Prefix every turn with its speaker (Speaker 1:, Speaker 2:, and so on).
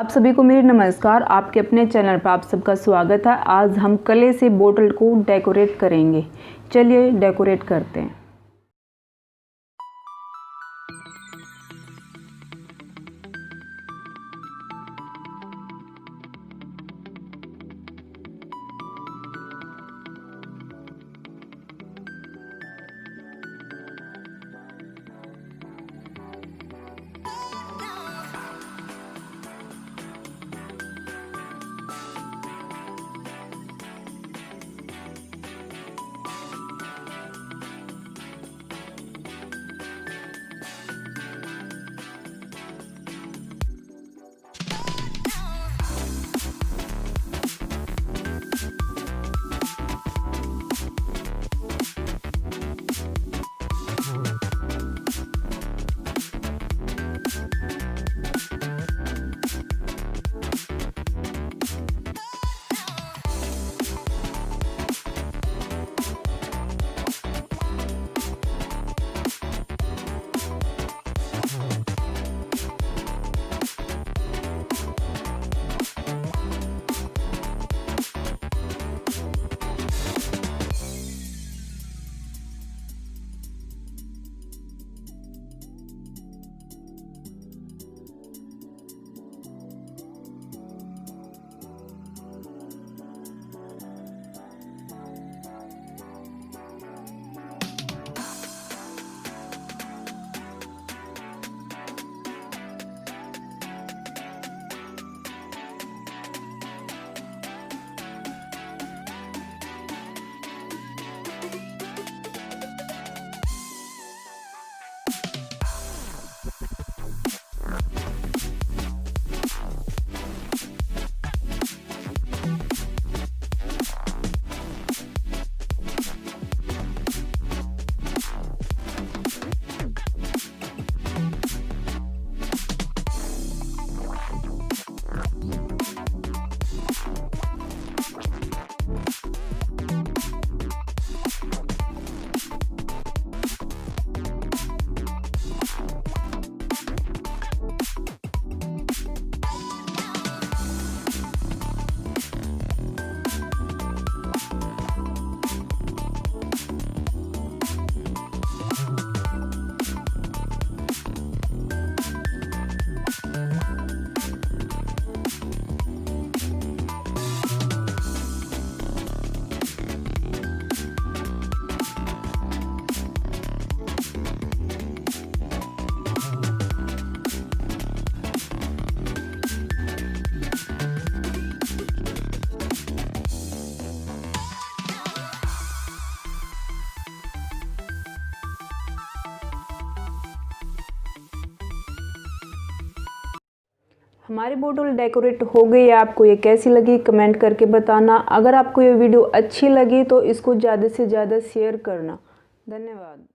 Speaker 1: आप सभी को मेरी नमस्कार। आपके अपने चैनल पर आप सबका स्वागत है। आज हम कले से बोतल को डेकोरेट करेंगे। चलिए डेकोरेट करते हैं। हमारी बोतल डेकोरेट हो गई है। आपको ये कैसी लगी कमेंट करके बताना। अगर आपको ये वीडियो अच्छी लगी तो इसको ज़्यादा से ज़्यादा शेयर करना। धन्यवाद।